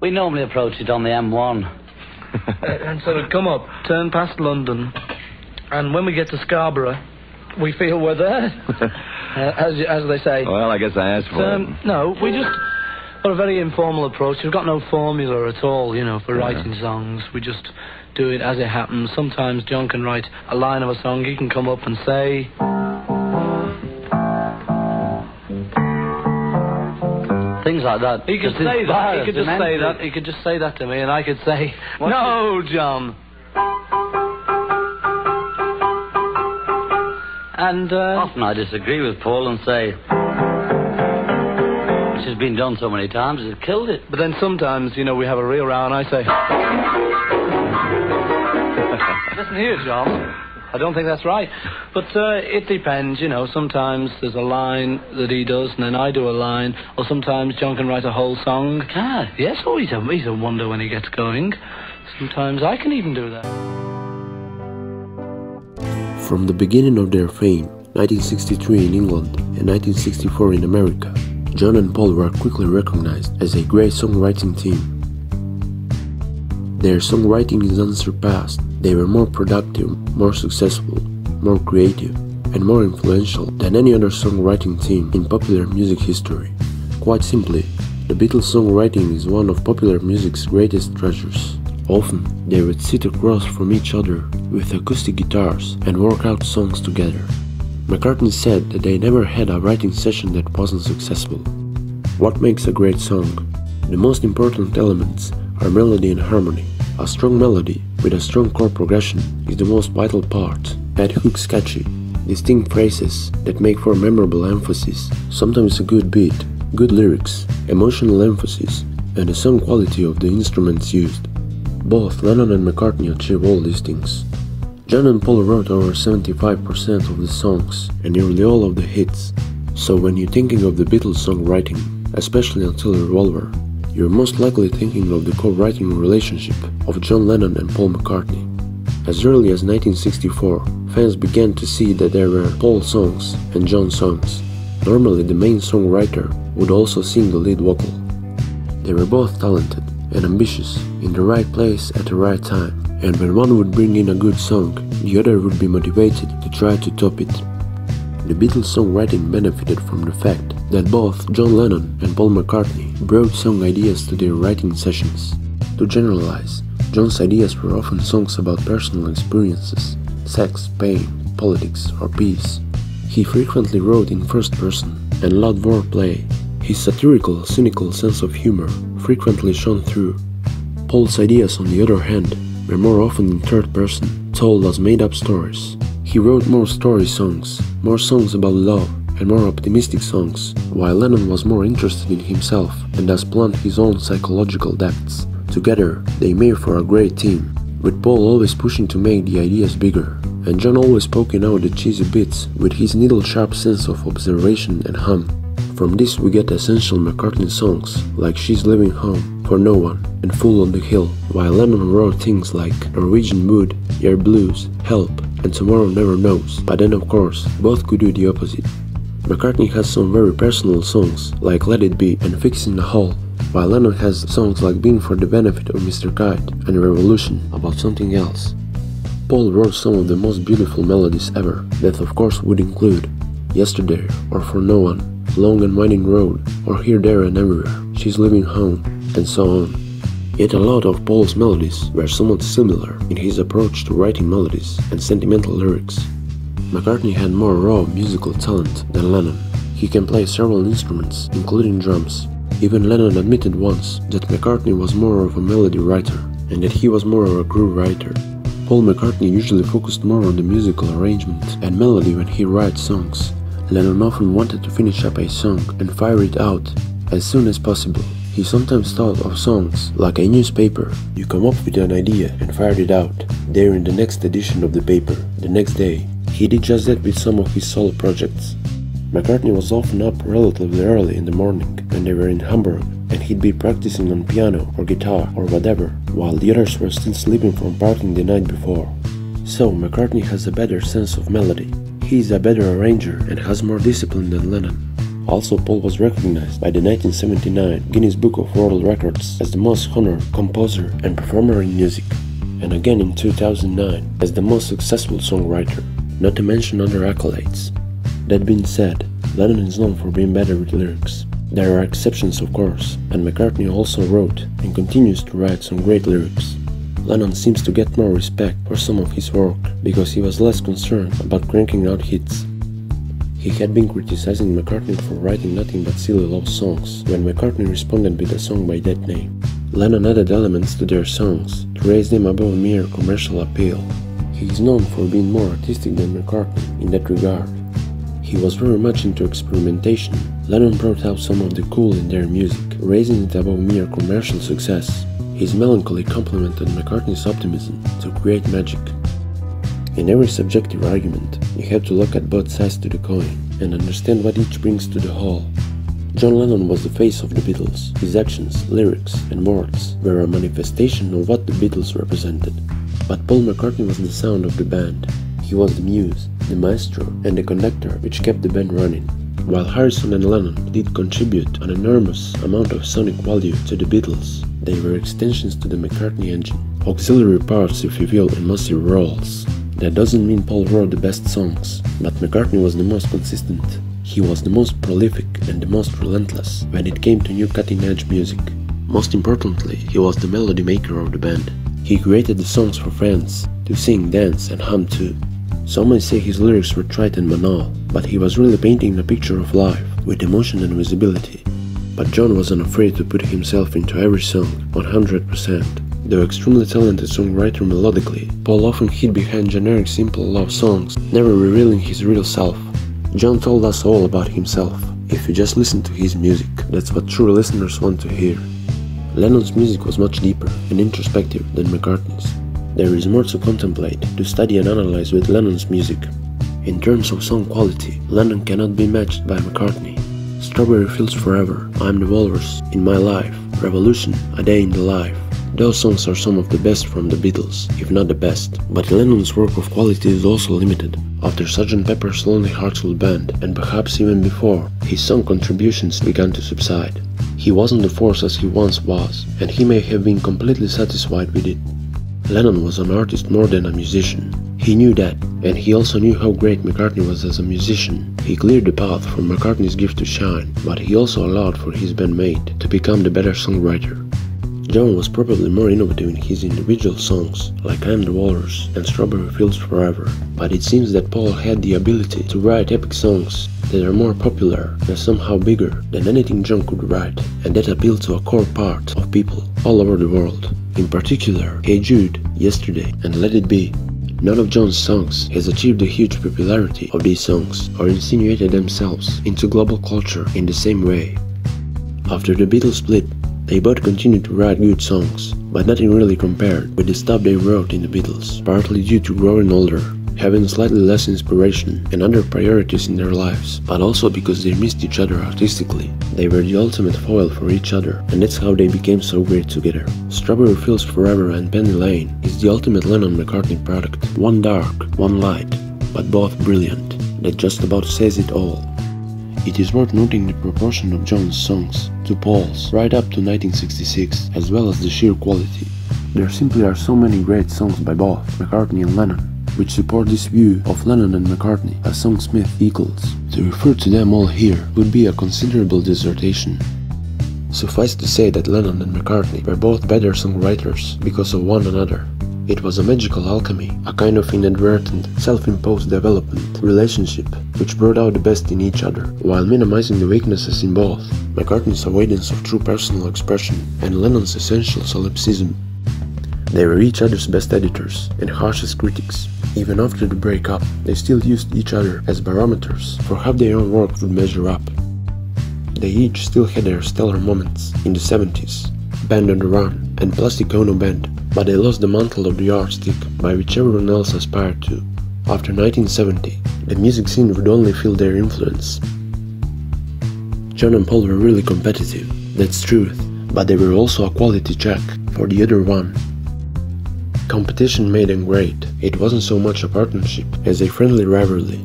We normally approach it on the M1. And so we come up, turn past London, and when we get to Scarborough, we feel we're there, as they say. Well, I guess I asked for it. No, we just got a very informal approach. We've got no formula at all, you know, for writing songs. We just do it as it happens. Sometimes John can write a line of a song. He can come up and say... Things like that. He could say that. He could just say that. He could just say that to me, and I could say, "No, John." And often I disagree with Paul and say, "This has been done so many times, it's killed it." But then sometimes, you know, we have a real row, and I say, "Listen here, John. I don't think that's right." But it depends, you know. Sometimes there's a line that he does, and then I do a line. Or sometimes John can write a whole song. Ah. Yes, oh, he's a wonder when he gets going. Sometimes I can even do that. From the beginning of their fame, 1963 in England and 1964 in America, John and Paul were quickly recognized as a great songwriting team. Their songwriting is unsurpassed. They were more productive, more successful, more creative, and more influential than any other songwriting team in popular music history. Quite simply, the Beatles' songwriting is one of popular music's greatest treasures. Often, they would sit across from each other with acoustic guitars and work out songs together. McCartney said that they never had a writing session that wasn't successful. What makes a great song? The most important elements are melody and harmony. A strong melody with a strong chord progression is the most vital part. Add hooks, catchy, distinct phrases that make for memorable emphasis, sometimes a good beat, good lyrics, emotional emphasis, and the song quality of the instruments used. Both Lennon and McCartney achieve all these things. John and Paul wrote over 75% of the songs and nearly all of the hits. So when you're thinking of the Beatles songwriting, especially until Revolver, you're most likely thinking of the co-writing relationship of John Lennon and Paul McCartney. As early as 1964, fans began to see that there were Paul songs and John songs. Normally the main songwriter would also sing the lead vocal. They were both talented and ambitious, in the right place at the right time, and when one would bring in a good song, the other would be motivated to try to top it. The Beatles songwriting benefited from the fact that both John Lennon and Paul McCartney brought song ideas to their writing sessions. To generalize, John's ideas were often songs about personal experiences, sex, pain, politics, or peace. He frequently wrote in first person and loved wordplay. His satirical, cynical sense of humor frequently shone through. Paul's ideas, on the other hand, were more often in third person, told as made-up stories. He wrote more story songs, more songs about love, and more optimistic songs, while Lennon was more interested in himself and thus plumbed his own psychological depths. Together, they made for a great team, with Paul always pushing to make the ideas bigger, and John always poking out the cheesy bits with his needle-sharp sense of observation and hum. From this we get essential McCartney songs like She's Leaving Home, For No One, and Fool on the Hill, while Lennon wrote things like Norwegian Wood, Your Blues, Help, and Tomorrow Never Knows, but then of course, both could do the opposite. McCartney has some very personal songs like Let It Be and Fixing the Hole, while Lennon has songs like Being for the Benefit of Mr. Kite and Revolution, about something else. Paul wrote some of the most beautiful melodies ever, that of course would include Yesterday or For No One, Long and Winding Road, or Here, There and Everywhere, She's Leaving Home, and so on. Yet a lot of Paul's melodies were somewhat similar in his approach to writing melodies and sentimental lyrics. McCartney had more raw musical talent than Lennon. He can play several instruments, including drums. Even Lennon admitted once that McCartney was more of a melody writer, and that he was more of a groove writer. Paul McCartney usually focused more on the musical arrangement and melody when he writes songs. Lennon often wanted to finish up a song and fire it out as soon as possible. He sometimes thought of songs like a newspaper. You come up with an idea and fire it out, there in the next edition of the paper, the next day. He did just that with some of his solo projects. McCartney was often up relatively early in the morning when they were in Hamburg, and he'd be practicing on piano or guitar or whatever, while the others were still sleeping from partying the night before. So McCartney has a better sense of melody. He is a better arranger and has more discipline than Lennon. Also, Paul was recognized by the 1979 Guinness Book of World Records as the most honored composer and performer in music, and again in 2009 as the most successful songwriter, not to mention other accolades. That being said, Lennon is known for being better with lyrics. There are exceptions, of course, and McCartney also wrote and continues to write some great lyrics. Lennon seems to get more respect for some of his work because he was less concerned about cranking out hits. He had been criticizing McCartney for writing nothing but silly love songs when McCartney responded with a song by that name. Lennon added elements to their songs to raise them above mere commercial appeal. He is known for being more artistic than McCartney in that regard. He was very much into experimentation. Lennon brought out some of the cool in their music, raising it above mere commercial success. His melancholy complemented McCartney's optimism to create magic. In every subjective argument, you have to look at both sides to the coin and understand what each brings to the whole. John Lennon was the face of the Beatles. His actions, lyrics, and words were a manifestation of what the Beatles represented. But Paul McCartney was the sound of the band. He was the muse, the maestro, and the conductor which kept the band running. While Harrison and Lennon did contribute an enormous amount of sonic value to the Beatles, they were extensions to the McCartney engine, auxiliary parts if you will in massive roles. That doesn't mean Paul wrote the best songs, but McCartney was the most consistent. He was the most prolific and the most relentless when it came to new cutting-edge music. Most importantly, he was the melody maker of the band. He created the songs for fans to sing, dance, and hum to. Some may say his lyrics were trite and banal, but he was really painting a picture of life with emotion and visibility. But John wasn't afraid to put himself into every song 100%. Though extremely talented songwriter melodically, Paul often hid behind generic simple love songs, never revealing his real self. John told us all about himself. If you just listen to his music, that's what true listeners want to hear. Lennon's music was much deeper and introspective than McCartney's. There is more to contemplate, to study and analyze with Lennon's music. In terms of song quality, Lennon cannot be matched by McCartney. Strawberry Fields Forever, I'm the Walrus, In My Life, Revolution, A Day in the Life. Those songs are some of the best from the Beatles, if not the best. But Lennon's work of quality is also limited. After Sgt. Pepper's Lonely Hearts Club Band, and perhaps even before, his song contributions began to subside. He wasn't the force as he once was, and he may have been completely satisfied with it. Lennon was an artist more than a musician. He knew that, and he also knew how great McCartney was as a musician. He cleared the path for McCartney's gift to shine, but he also allowed for his bandmate to become the better songwriter. John was probably more innovative in his individual songs, like I'm the Walrus and Strawberry Fields Forever, but it seems that Paul had the ability to write epic songs that are more popular and somehow bigger than anything John could write, and that appeal to a core part of people all over the world. In particular, Hey Jude, Yesterday, and Let It Be. None of John's songs has achieved the huge popularity of these songs or insinuated themselves into global culture in the same way. After the Beatles split, they both continued to write good songs, but nothing really compared with the stuff they wrote in the Beatles, partly due to growing older, having slightly less inspiration and other priorities in their lives, but also because they missed each other artistically. They were the ultimate foil for each other, and that's how they became so great together. Strawberry Fields Forever and Penny Lane is the ultimate Lennon-McCartney product. One dark, one light, but both brilliant. That just about says it all. It is worth noting the proportion of John's songs to Paul's right up to 1966, as well as the sheer quality. There simply are so many great songs by both McCartney and Lennon, which support this view of Lennon and McCartney as songsmith equals. To refer to them all here would be a considerable dissertation. Suffice to say that Lennon and McCartney were both better songwriters because of one another. It was a magical alchemy, a kind of inadvertent, self-imposed development relationship which brought out the best in each other, while minimizing the weaknesses in both, McCartney's avoidance of true personal expression and Lennon's essential solipsism. They were each other's best editors and harshest critics. Even after the breakup, they still used each other as barometers for how their own work would measure up. They each still had their stellar moments in the 70s, Band on the Run and Plastic Ono Band, but they lost the mantle of the yardstick by which everyone else aspired to. After 1970, the music scene would only feel their influence. John and Paul were really competitive, that's truth, but they were also a quality check for the other one. Competition made them great. It wasn't so much a partnership as a friendly rivalry.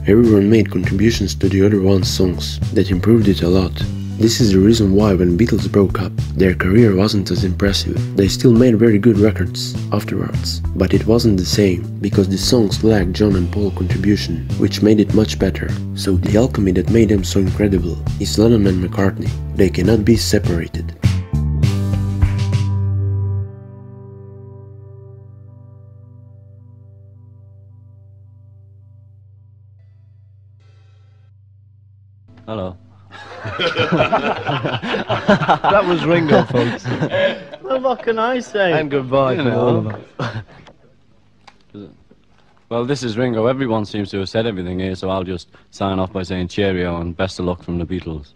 Everyone made contributions to the other one's songs that improved it a lot. This is the reason why when Beatles broke up, their career wasn't as impressive. They still made very good records afterwards, but it wasn't the same, because the songs lacked John and Paul's contribution, which made it much better. So the alchemy that made them so incredible is Lennon and McCartney. They cannot be separated. Hello. That was Ringo, folks. Well, what can I say? And goodbye from all of us. Well, this is Ringo. Everyone seems to have said everything here, so I'll just sign off by saying cheerio and best of luck from the Beatles.